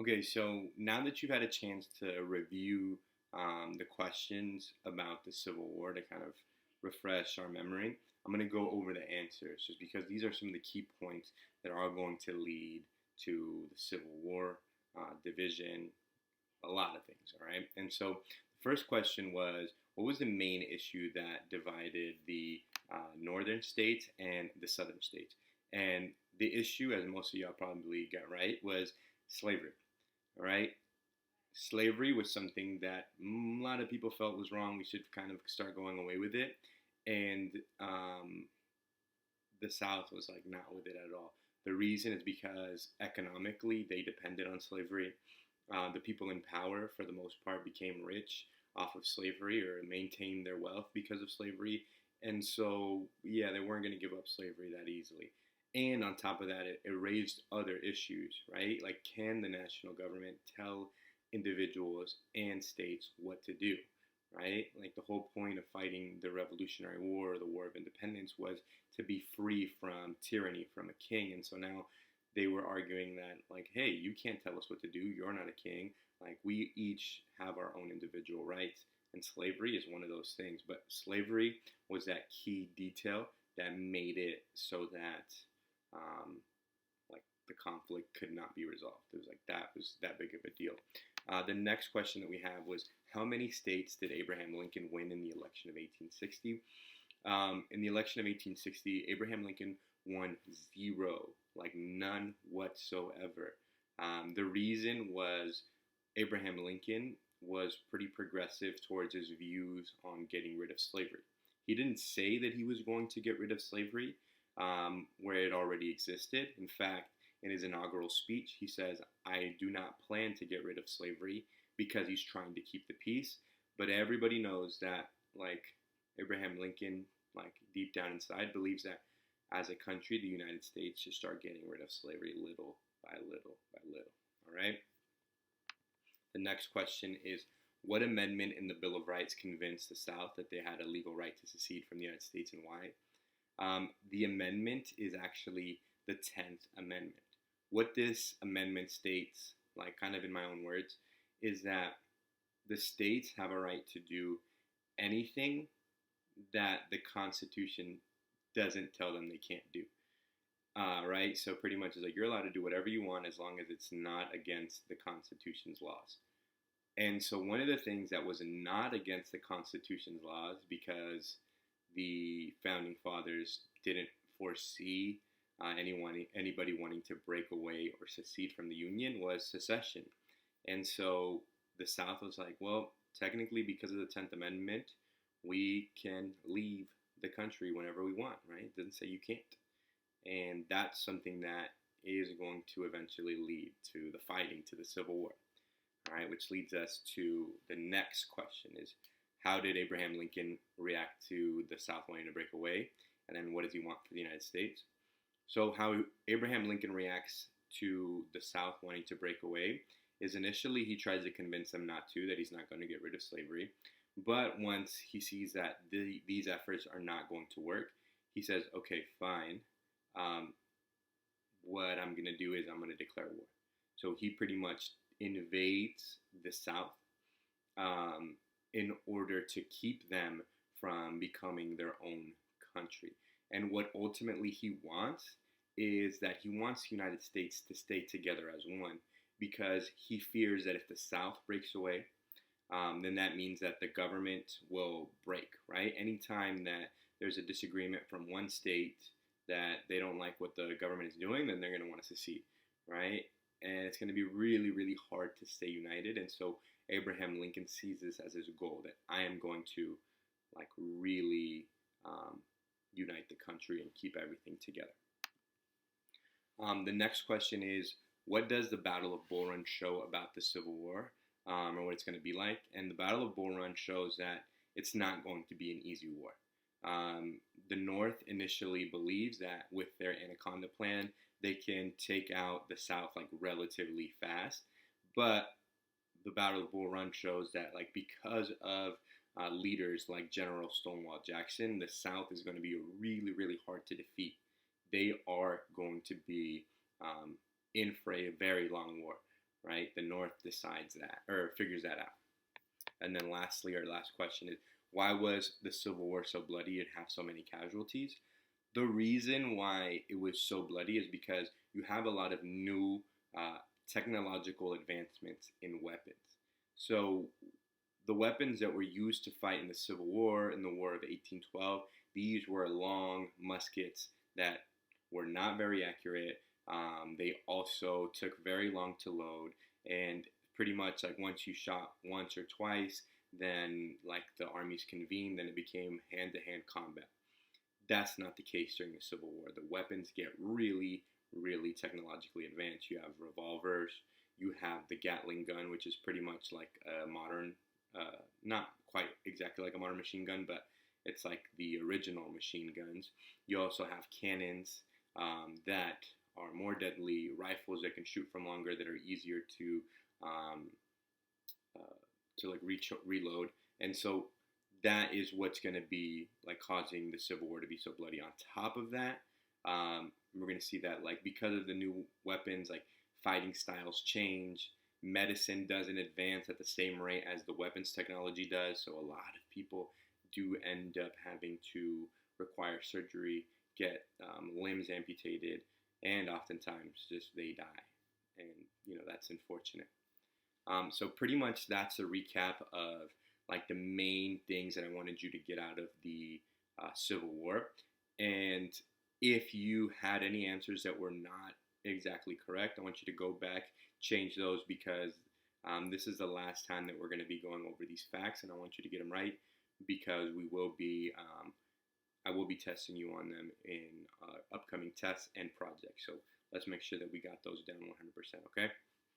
Okay, so now that you've had a chance to review the questions about the Civil War to kind of refresh our memory, I'm going to go over the answers just because these are some of the key points that are going to lead to the Civil War, division, a lot of things, all right? And so the first question was, what was the main issue that divided the northern states and the southern states? And the issue, as most of y'all probably got right, was slavery. All right, slavery was something that a lot of people felt was wrong. We should kind of start going away with it, and the South was like not with it at all. The reason is because economically they depended on slavery. The people in power, for the most part, became rich off of slavery or maintained their wealth because of slavery. And so, yeah, they weren't going to give up slavery that easily. And on top of that, it raised other issues, right? Like, can the national government tell individuals and states what to do, right? Like, the whole point of fighting the Revolutionary War or the War of Independence was to be free from tyranny, from a king. And so now they were arguing that, like, hey, you can't tell us what to do. You're not a king. Like, we each have our own individual rights. And slavery is one of those things. But slavery was that key detail that made it so that, like, the conflict could not be resolved. It was like that was that big of a deal. The next question that we have was, how many states did Abraham Lincoln win in the election of 1860? In the election of 1860, Abraham Lincoln won zero, like none whatsoever. The reason was Abraham Lincoln was pretty progressive towards his views on getting rid of slavery. He didn't say that he was going to get rid of slavery where it already existed. In fact, in his inaugural speech, he says, I do not plan to get rid of slavery because he's trying to keep the peace. But everybody knows that, like, Abraham Lincoln, like, deep down inside, believes that as a country, the United States should start getting rid of slavery little by little by little. All right? The next question is, what amendment in the Bill of Rights convinced the South that they had a legal right to secede from the United States, and why? The amendment is actually the 10th Amendment. What this amendment states, like kind of in my own words, is that the states have a right to do anything that the Constitution doesn't tell them they can't do. Right? So pretty much it's like you're allowed to do whatever you want as long as it's not against the Constitution's laws. And so one of the things that was not against the Constitution's laws, because the founding fathers didn't foresee anybody wanting to break away or secede from the Union, was secession. And so the South was like, well, technically, because of the 10th Amendment, we can leave the country whenever we want, right? It doesn't say you can't. And that's something that is going to eventually lead to the fighting, to the Civil War. All right, which leads us to the next question is, how did Abraham Lincoln react to the South wanting to break away? And then what does he want for the United States? So how Abraham Lincoln reacts to the South wanting to break away is initially he tries to convince them not to, that he's not going to get rid of slavery. But once he sees that these efforts are not going to work, he says, okay, fine. What I'm going to do is I'm going to declare war. So he pretty much invades the South in order to keep them from becoming their own country. And what ultimately he wants is that he wants the United States to stay together as one, because he fears that if the South breaks away, then that means that the government will break, right? Anytime that there's a disagreement from one state that they don't like what the government is doing, then they're going to want to secede, right? And it's going to be really, really hard to stay united. And so Abraham Lincoln sees this as his goal, that I am going to, like, really unite the country and keep everything together. The next question is, what does the Battle of Bull Run show about the Civil War, or what it's going to be like? And the Battle of Bull Run shows that it's not going to be an easy war. The North initially believes that with their Anaconda Plan, they can take out the South, like, relatively fast. But the Battle of Bull Run shows that, like, because of leaders like General Stonewall Jackson, the South is going to be really, really hard to defeat. They are going to be in for a very long war, right? The North decides that or figures that out. And then lastly, our last question is, why was the Civil War so bloody and have so many casualties? The reason why it was so bloody is because you have a lot of new uh, technological advancements in weapons. So the weapons that were used to fight in the Civil War, in the War of 1812, these were long muskets that were not very accurate. They also took very long to load, and pretty much like once you shot once or twice, then like the armies convened, then it became hand-to-hand combat. That's not the case during the Civil War. The weapons get really, really technologically advanced. You have revolvers, you have the Gatling gun, which is pretty much like a modern, not quite exactly like a modern machine gun, but it's like the original machine guns. You also have cannons that are more deadly, rifles that can shoot from longer, that are easier um, like reload, and so that is what's going to be like causing the Civil War to be so bloody. On top of that, we're going to see that like because of the new weapons, like fighting styles change, medicine doesn't advance at the same rate as the weapons technology does. So a lot of people do end up having to require surgery, get limbs amputated, and oftentimes just they die, and that's unfortunate. So pretty much that's a recap of like the main things that I wanted you to get out of the Civil War. And if you had any answers that were not exactly correct, I want you to go back, change those, because this is the last time that we're going to be going over these facts, and I want you to get them right, because I will be testing you on them in upcoming tests and projects. So let's make sure that we got those down 100%, okay?